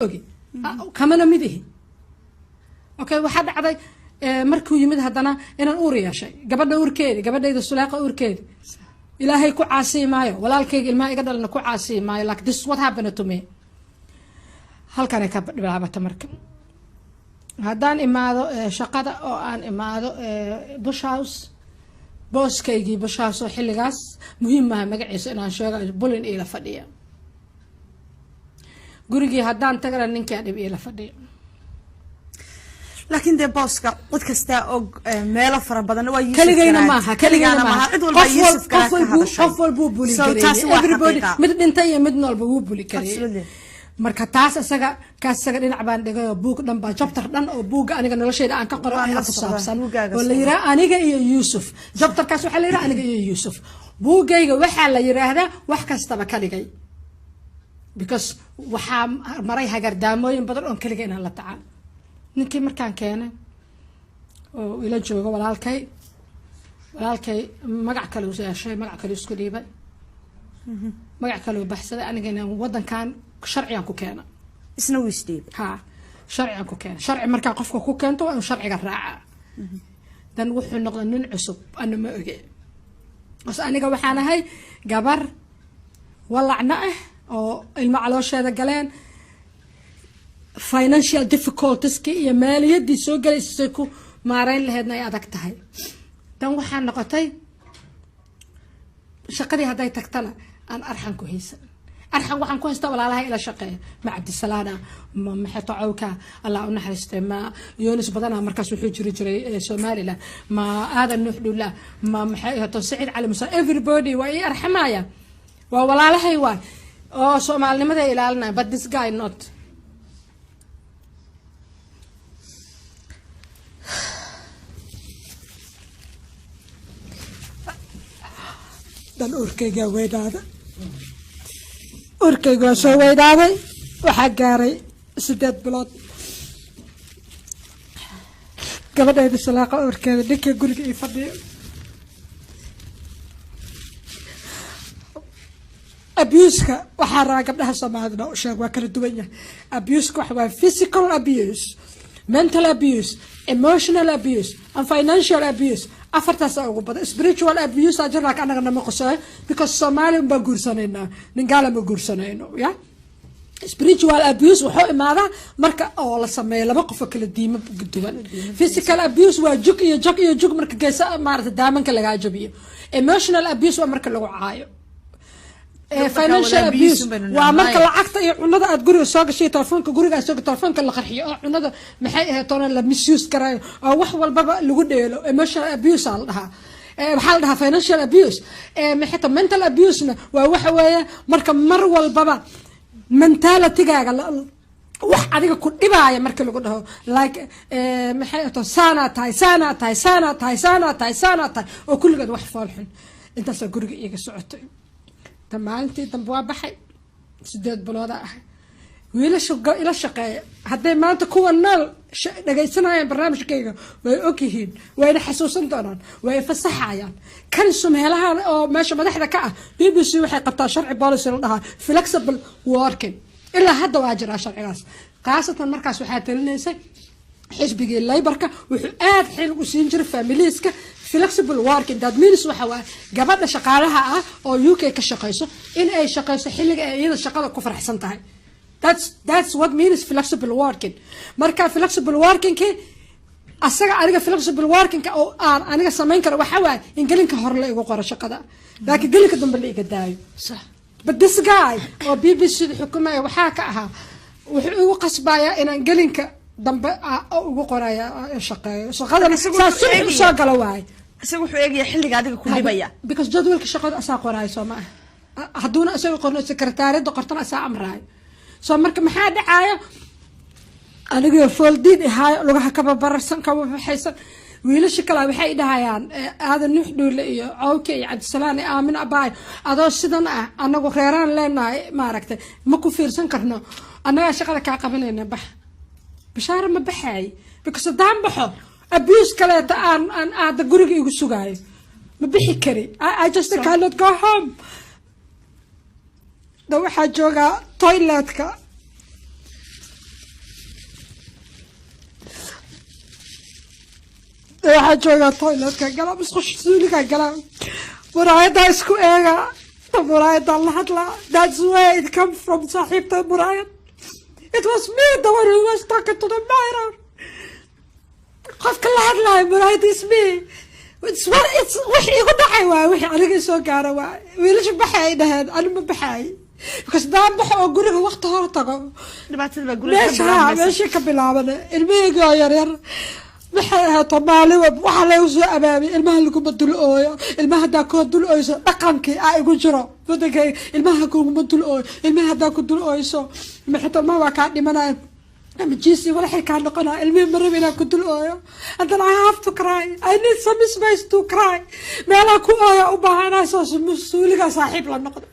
ogi kamana midihi okay waxaa dhacday markuu yimid haddana inaan uur yeeshay gabadha uurkeedi gabadhayda Suleeqa uurkeedi ilaahay ku caasiyi maayo walaalkayga ilmaha iga dhalna ku caasiyi maayo like this what happened to me halkan ka bilaabata marka haddaan imaado shaqada oo aan imaado Bush House booskaygii Bush House oo xilligaas muhiim ah magaciisa inaan sheego bulin ila fadhiya gurigii haddaan tagana ninka dhib ila fadhiya laakiin de booska qod kasta oo meelo fara badan waa Yusuf kaligayna maaha cid walba Yusuf ka hadashay qof walba buli karay everybody mid dhintay iyo mid noolba wuu buli karay marka taas asaga dhinac baan dhigay buug dhan baa chapter dhan oo buuga aniga noloshayda aan ka qoro aan ku saabsan oo la yiraahdo aniga iyo Yusuf chapterkaas waxa la yiraahdaa aniga iyo Yusuf buugayga waxa la yiraahdaa wax kastaba ka dhigay because waxa maray hagardaamooyin badan oo kaliya inaan la tacaal ninkii markaan keenay oo ila joogo walaalkay magac kale uu yeeshay magac kale isku dhiibay magac kale uu baxsaday anigana wadankan sharciyan ku keena isna wuu isdhiib sharciyan ku keena sharci marka qofka ku keento waa sharciga raaca dan wuxuu noqday nin cusub ana ma oge bas aniga waxaan ahay gabar walacna ah oo ilmo caloosheeda galeen financial difficulties iyo maaliyadii soo galaysay ku maareyn lahaydna ay adag tahay dan waxaan noqotay shaqadii hadday tagtana aan arxan ku haysan arxan waxaan ku haystaa walaalaha ila shaqeeya ma Cabdisalaana ma maxato cawka Allah u naxariistay ma Yunus badana markaas wuxuu jiray Soomaaliland ma aadan nuuxdula ma maxay hato Saciid Cali Musa everybody waa ay arxamaya waa walaalahay waa oo Soomaalinimada ilaalinaya but this guy not dan urkayga soo weydaaday waxaa gaaray 8 bilood gabadhayda Suleeqa urkeeda dhinkii guriga ii fadhiyo abuse-ka waxaa raa gabdhaha Soomaalida u sheeg waa kala duwan yahay abuse-ka waxa waa physical abuse mental abuse emotional abuse and financial abuse afartaas ugu badan spiritual abuse ajirna ka anaga nama qosay because Soomaali ba guursanayna ningaala ma guursanayno ya spiritual abuse wuxuu imaada marka oo la sameeyo laba qof kala diimo duwan physical abuse waa jug marka geesa maarta daamanka laga jabiyo emotional abuse waa marka lagu caayo financial abuse waa marka lacagta iyo cunada aad guriga soo gashay telefoonka guriga soo gashay telefoonka la qarxiyo oo cunada maxay ahayd toona la misuse karayo oo wax walba lagu dheelo emotional abuse al dhaha waxa la dhahaa financial abuse maxay mental abuse waa waxa weeye marka mar walba mentality-gaaga wax adiga ku dhibaaya marka lagu dhaho like maxay ahayd saana tahay oo kulligeed wax foolxun intaas guriga iyaga socotay maalintii dambe waa baxay 8 bilood ah wiilasha ila shaqeeya hadday maanta kuwa nool dhagaysanayaan barnaamijkayga way ogyihiin wayna xasuusan doonaan way fasaxayaan kan sumeelaha oo meesha madaxda ka ah BBC waxay qabtaa sharci policy la dhahaa flexible working ilaa hadda waa jira sharcigaas qaasatan markaas waxaa talinaysay xisbiga Labour-ka wuxuu aad xil u siin jiray familieska flexible working that means waxa waa gabadha shaqaalaha ah oo UK ka shaqeyso in ay shaqeyso xilliga ay iyada shaqada ku faraxsan tahay that's what means flexible working marka flexible working asaga aniga flexible working oo aan aniga sameyn karo waxa waa in gelinka hor la igu qoro shaqada laakiin gelinka dambe la iga daayo sax but this guy oo BBC xukuumaya waxa ka ahaa wuxuu igu qasbayaa inaan gelinka dambe ugu qoraya shaqada soo galo waay isagu wuxuu eegaya xilliga adiga ku dhibaya because jadwalka shaqada asaa qoraay Soomaa haduuna isagu qorno secretariat qortana asaa amraay soo marka maxaa dhacaya aniga foldid ahay lugaha ka bararsan ka waxaysan wiilasha kale waxay dhahayaan aadan nuuxdule iyo cawke iyo Cabdisalaam iyo Aamin Abaay adoo sidan ah anagu reeraan leenahay ma aragtay ma ku fiirsan karno anaga shaqada ka qabanayna bax bishaar ma baxay because daan baxo abuse kale aan aad guriga igu sugaayo ma bixi kari I just cannot go home da waxa jooga toiletka waxaa joogaa toiletka galaa musqusha suuliga galaa muraayada isku eega muraayada la hadlaa that's where it come from saaxiibta muraayad it was me the one who was talking to the mirror qofka la hadlaayo muraayad is me it's wixii igu dhacay waay wixii aniga soo gaara waay wiilasha baxay ay dhaheen ani ma baxay because daan bax oo guriga waqti hore tago dhibaatada baa guriga meeshii ka bilaabana ilmihayga oo yaryar maxay ahaato maalin waxaa lagu soo abaabay ilmaha laguma dul ooyo ilmaha haddaa koo dul ooyso dhaqankii aa igu jiro wadankay ilmaha kuguma dul ooyo ilmaha haddaa ku dul ooyso maxita ilmaha waa kaa dhimanaya ama jiisi walaxay kaa noqonaa ilmihii marab inaa ku dul ooyo haddana I have to cry I need some space to cry meelaha ku ooya u baahanayso suuliga saaxiib la noqda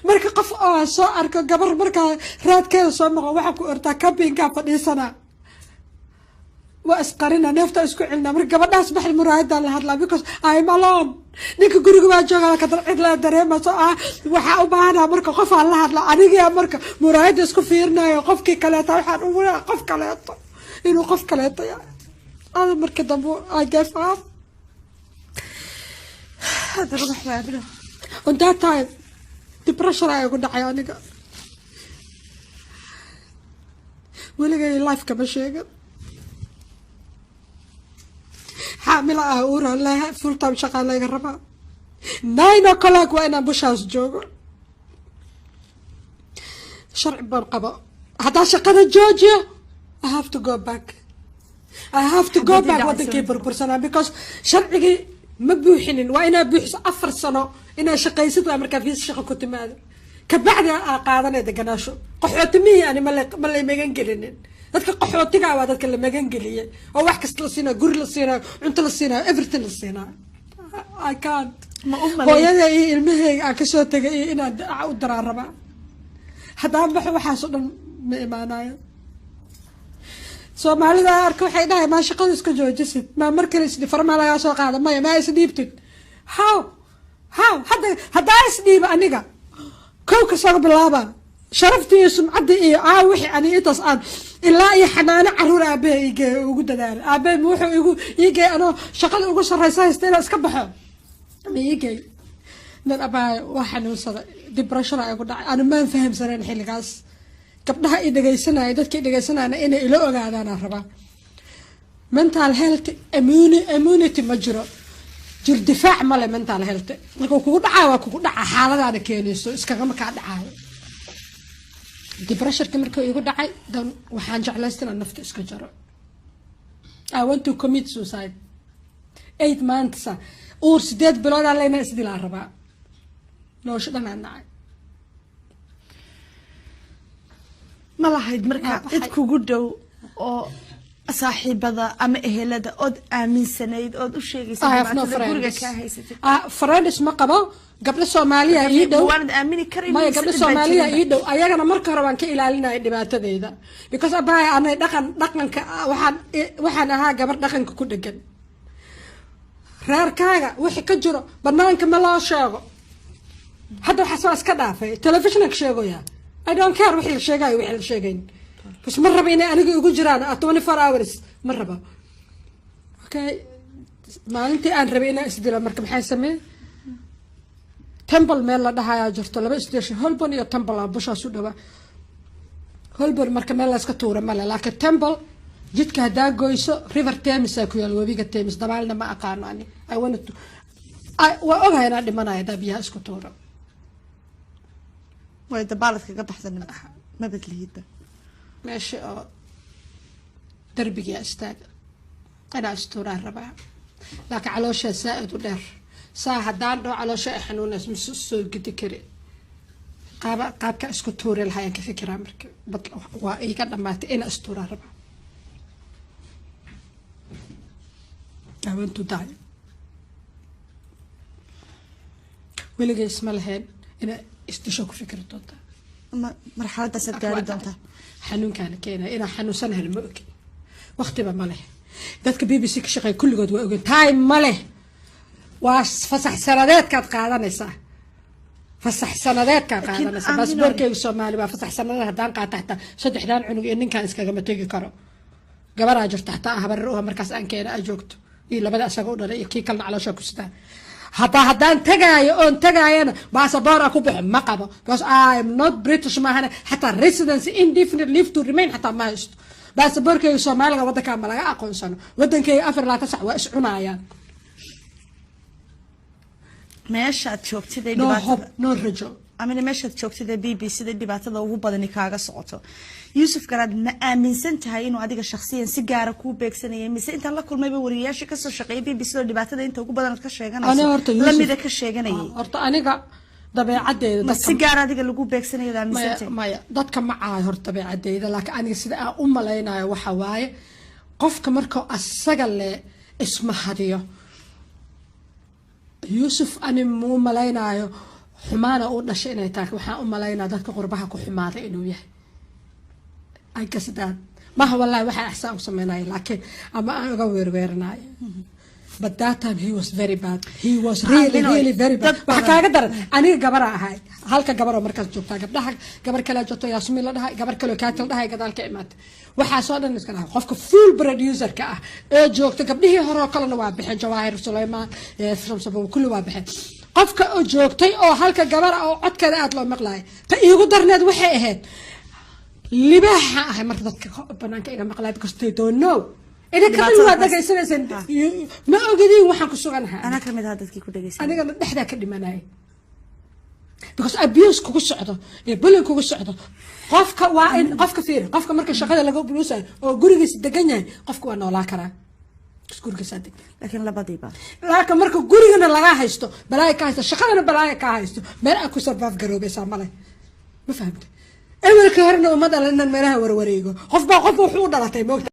marka qof oo soo arko gabar markaa raadkeeda soo noqo waxaa ku ortaa kabinkaa fadhiisanaa waa isqarina neefta isku celina marka gabadhaas baxay muraayadaan la hadlaa because I'm alone ninka guriga waa joogaa kadar cid la dareemaso waxaa u baahanaa marka qof aan la hadla aniga marka muraayada isku fiirinayo qofkii kaleeta waxaan u wadaa qof kaleeto inuu qof kaleeto ada marka dambe I gave up hada ruux waa bilo on that time depression ay ugu dhacay aniga weligay life kama sheegan حاملة أورا لها فول تايم شغالة يقربها 9 o'clock وأنا بوشاوس جوجو شرع برقبة هذا شقة جوجيا I have to go back I have to go back ودنكي برسنة because شرعي مبوحين وأنا بوحس 4 سنة إنا شقيست أمريكا في الشقة كنت ماذا كبعد قاعدنا دقناشو قحوتمي أنا ملي ميجان قلنين dadka qaxootiga waa dadka la magan galiyay oo wax kasta la siinaa guri la siinaa cunto la siinaa everything la siinaa I can't ma hooyada iyo ilmahayga aan kasoo tagay inaan u daraan rabaa haddaan baxo waxaas oo dhan ma imaanayo soomaalida arka waxay dhahay maa shaqada iska joojisid maa markale farmaa lagaa soo qaada maya maa isdhiibtid how haddaa isdhiiba aniga kow kasoo bilaaba شرفتي يسمع عدي إيه وحي أنا إتصل إلا أي حنانة عرور أبي يجي وجود دار أبي موحي يجي أنا شغل أقول شرّيسان استيلا اسكبحه ما يجي من أبا واحد وصل ديبرشن أقول أنا ما فهم سنة الحين قاس قبلها إذا جاي سنة إذا كده جاي سنة أنا إني إلو قاعد أنا ربا mental health immunity مجرى جر دفاع ماله mental health لكن كود كود حالة أنا كينيسو إسكعم كعد عاي depression كمركو يقول دعي دون وحان جعلستنا النفط إسكجرو I want to commit suicide 8 months اور سديد بلاد علينا إسدي العربة لو شو دنا نعي ما lahayd marka cid kugu dhow oo saaxiibada ama ehelada od aaminsanayd od u sheegaysay guriga ka haysatay friends ma qabo gabdho Soomaaliya ii dhow waan aamini karin ma gabdho Soomaaliya ii dhow ayagana marka hore waan ka ilaalinay dhibaatadeeda because abay anay dhaqanka waxaan ahaa gabar dhaqanka ku dhagan reerkaaga wixii ka jiro banaanka ma loo sheego hadda waxa soo iska dhaafay television-ka sheegoya I don't care wixii la sheegay wixii la sheegayn bas mar raba inay aniga ugu jiraan 24 hours mar raba okay maalintii aan rabay inaan isdilo marka maxay sameeyay temple meel la dhahayaa jirto laba station Holborn iyo temple bushaas u dhawa Holborn marka meel la iska tuuro ma laakiin temple jidka hadaa goyso river Thames ku yaal wabiga Thames dabaalna ma aqaan ani I wanted to waa ogahay inaan dhimanayo dabiyaha isku tuuro way dabaaladka ka baxsan ma badliida ماشي دربي استاذ انا استورا ربع لكن على شيء سائد ودر ساعه داندو على شيء حنون اسم سو كدكري قاب اسكو توري الهاي كفكره مرك بطل وا اي كدمات ان استورا ربع I want to die ولقي اسم الهين انا استشوك فكرته مرحلة سجاري دونتا حنون كان كينا إنا حنون سنة المؤكل وقت بماله ذاتك بي بي سي كشغي كل قد وقت تايم ماله واش فصح سندات كانت قاعدة نسا فصح سندات كانت قاعدة نسا بس بوركي وسومالي با فصح سندات هدان قاعد تحت صدح دان عنو إنن كان إسكا قمتيجي كارو قبر أجر تحتها برروها مركز أن كينا أجوكتو iyo labada asaga u dhalay iyo kii kalena caloosha ku sitaa haddaan tagaayo oon tagaayana baasaboor ku bixo ma qabo because I am not British maahane xataa residency indefinite leave to remain xataa ma haysto baasaboorkayga Soomaaliga wadanka ma laga aqoonsano wadankayga 4 sac waa iscunayaan meeshaad joogtay no rajo amina meeshaad joogtay BBC dhibaatada ugu badan kaaga socoto Yusuf Garaad ma aaminsan tahay inuu adiga shakhsiyan si gaar ah ku beegsanayay mise inta la kulmayba wariyaasha ka soo shaqeeyay BBC dhibaatada inta ugu badan ka sheeganayso lamida ka sheeganayay horta aniga dabeecadeyda dadka si gaar adiga lagu beegsanayo aaminsan maya dadka ma caayo horta dabeecadeyda laakiin aniga sida aan u maleynayo waxa waaye qofka markuu asaga le isma hadiyo Yusuf ani muu maleynayo xumaana uu dhashay inay tahay waxaan u maleynaa dadka qurbaha ku xumaaday inuu yahay ay kasadaan ma wallahi waxa ahsan u sameynay laakiin ama aan uga weerweernaay but that time he was very bad he was really very bad waxa kaaga daran aniga gabar ahay halka gabar oo markaas joogta gabdhaha gabar kale joogto Yaasmin la dhahay gabar kale ka dhahay gadaalka imaad waxa soo dhan iska dhahay qofka full producer ka ah ee joogta gabdhihii hore oo kalena waa bixin Jawaahir Suleymaan Shamsabo kullu waa bixin qofka oo joogtay oo halka gabar oo codkeeda aad loo maqlaay ta iigu darneed waxay ahayd libaaxa ah marka dadka banaanka iga maqlaay because they don't know ina kamid waa dhagaysanaysan ma ogidin waxaan ku suganahay ana kamid ah dadkii ku dhagaysan aniga dhexda ka dhimanay because abuse kugu socdo ee bullying kugu socdo qofka waa in qofka fiir qofka marka shaqada laga buluusay oo gurigiisa degan yahay qofka waa noolaa karaa gurigiisa degan laakiin labadiiba laakiin marka gurigana laga haysto balaay ka haysto shaqadana balaay ka haysto meel aan ku survive garoobaysa male ma fahamtay ewerka horna umada lana meelaha warwareego qof wuxuu dhalatay